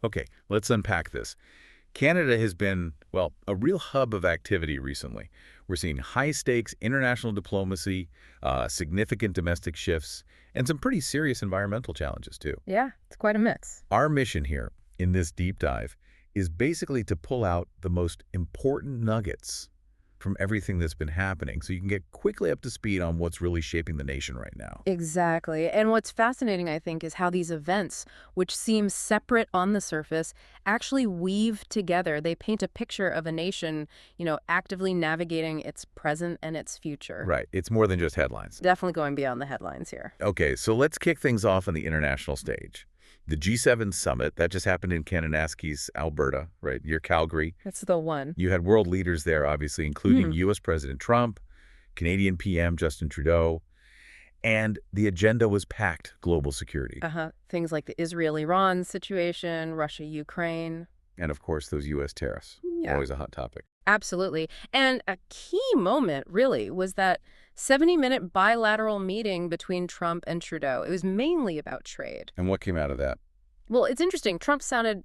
Okay, let's unpack this. Canada has been, well, a real hub of activity recently. We're seeing high-stakes international diplomacy, significant domestic shifts, and some pretty serious environmental challenges, too. Yeah, it's quite a mix. Our mission here in this deep dive is basically to pull out the most important nuggets from everything that's been happening so you can get quickly up to speed on what's really shaping the nation right now. Exactly. And what's fascinating, I think, is how these events, which seem separate on the surface, actually weave together. They paint a picture of a nation, actively navigating its present and its future. Right, it's more than just headlines. Definitely going beyond the headlines here. Okay, so let's kick things off on the international stage. The G7 summit, that just happened in Kananaskis, Alberta, right, near Calgary. That's the one. You had world leaders there, obviously, including U.S. President Trump, Canadian PM Justin Trudeau, and the agenda was packed: global security. Things like the Israel-Iran situation, Russia-Ukraine. And, of course, those U.S. tariffs. Yeah. Always a hot topic. Absolutely. And a key moment, really, was that 70-minute bilateral meeting between Trump and Trudeau. It was mainly about trade. And what came out of that? Well, it's interesting. Trump sounded,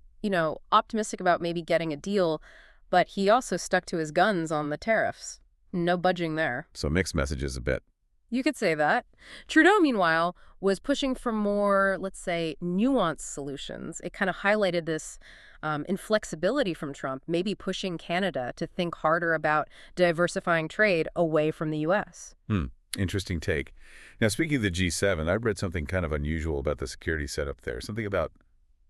optimistic about maybe getting a deal, but he also stuck to his guns on the tariffs. No budging there. So mixed messages a bit. You could say that. Trudeau, meanwhile, was pushing for more, let's say, nuanced solutions. It kind of highlighted this inflexibility from Trump, maybe pushing Canada to think harder about diversifying trade away from the U.S. Interesting take. Now, speaking of the G7, I read something kind of unusual about the security setup there. Something about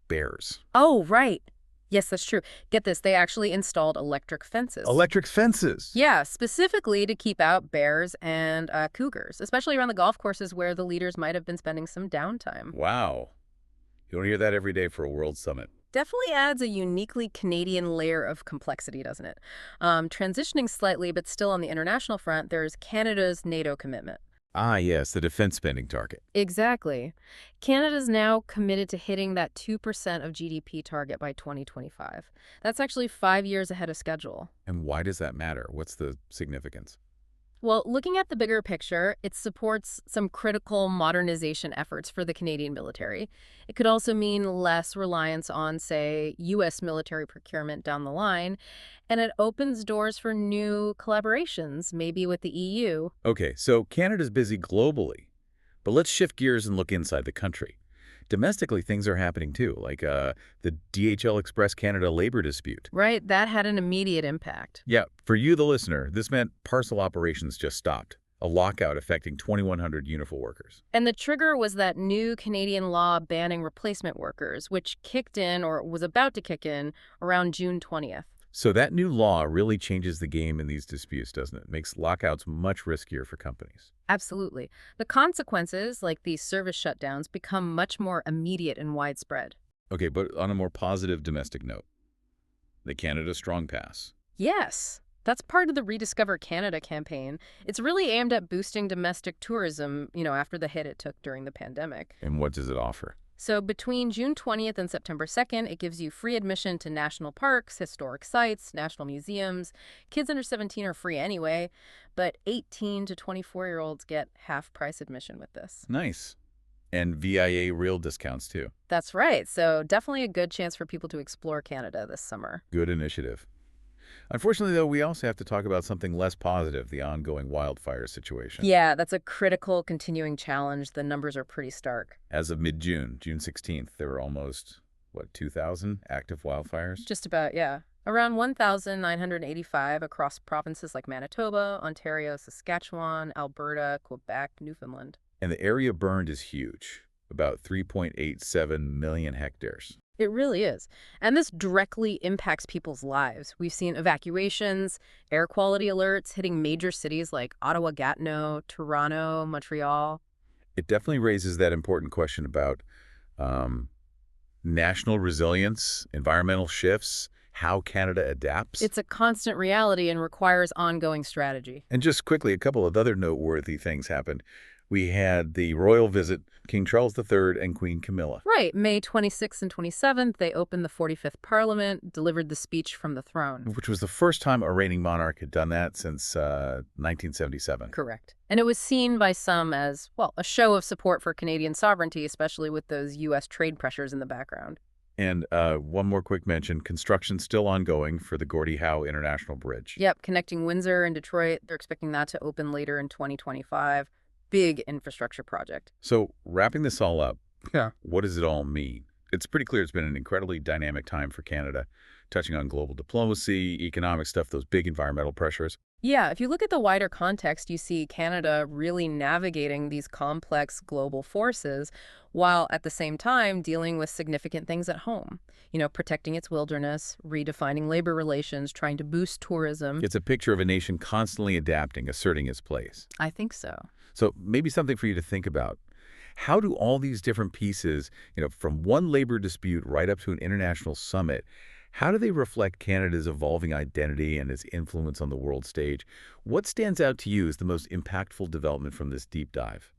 bears. Oh, right. Yes, that's true. Get this, they actually installed electric fences. Electric fences! Yeah, specifically to keep out bears and cougars, especially around the golf courses where the leaders might have been spending some downtime. Wow. You don't hear that every day for a world summit. Definitely adds a uniquely Canadian layer of complexity, doesn't it? Transitioning slightly, but still on the international front, there's Canada's NATO commitment. Ah, yes, the defense spending target. Exactly. Canada's now committed to hitting that 2% of GDP target by 2025. That's actually 5 years ahead of schedule. And why does that matter? What's the significance? Well, looking at the bigger picture, it supports some critical modernization efforts for the Canadian military. It could also mean less reliance on, say, U.S. military procurement down the line, and it opens doors for new collaborations, maybe with the EU. Okay, so Canada's busy globally, but let's shift gears and look inside the country. Domestically, things are happening too, like the DHL Express Canada labor dispute. Right, that had an immediate impact. Yeah, for you, the listener, this meant parcel operations just stopped. A lockout affecting 2,100 Unifor workers. And the trigger was that new Canadian law banning replacement workers, which kicked in or was about to kick in around June 20th. So that new law really changes the game in these disputes, doesn't it? Makes lockouts much riskier for companies. Absolutely. The consequences, like these service shutdowns, become much more immediate and widespread. Okay, but on a more positive domestic note, the Canada Strong Pass. Yes, that's part of the Rediscover Canada campaign. It's really aimed at boosting domestic tourism, after the hit it took during the pandemic. And what does it offer? So between June 20th and September 2nd, it gives you free admission to national parks, historic sites, national museums. Kids under 17 are free anyway, but 18 to 24-year-olds get half-price admission with this. Nice. And VIA real discounts, too. That's right. So definitely a good chance for people to explore Canada this summer. Good initiative. Unfortunately, though, we also have to talk about something less positive, the ongoing wildfire situation. Yeah, that's a critical continuing challenge. The numbers are pretty stark. As of mid-June, June 16th, there were almost, 2,000 active wildfires? Just about, yeah. Around 1,985 across provinces like Manitoba, Ontario, Saskatchewan, Alberta, Quebec, Newfoundland. And the area burned is huge, about 3.87 million hectares. It really is. And this directly impacts people's lives. We've seen evacuations, air quality alerts hitting major cities like Ottawa, Gatineau, Toronto, Montreal. It definitely raises that important question about national resilience, environmental shifts, how Canada adapts. It's a constant reality and requires ongoing strategy. And just quickly, a couple of other noteworthy things happened. We had the royal visit, King Charles III and Queen Camilla. Right. May 26th and 27th, they opened the 45th Parliament, delivered the speech from the throne. Which was the first time a reigning monarch had done that since 1977. Correct. And it was seen by some as, well, a show of support for Canadian sovereignty, especially with those U.S. trade pressures in the background. And one more quick mention, construction still ongoing for the Gordie Howe International Bridge. Yep, connecting Windsor and Detroit. They're expecting that to open later in 2025. Big infrastructure project. So wrapping this all up, Yeah. what does it all mean? It's pretty clear it's been an incredibly dynamic time for Canada, touching on global diplomacy, economic stuff, those big environmental pressures. Yeah, if you look at the wider context, you see Canada really navigating these complex global forces while at the same time dealing with significant things at home. Protecting its wilderness, redefining labor relations, trying to boost tourism. It's a picture of a nation constantly adapting, asserting its place. I think so. So maybe something for you to think about. How do all these different pieces, from one labor dispute right up to an international summit, how do they reflect Canada's evolving identity and its influence on the world stage? What stands out to you as the most impactful development from this deep dive?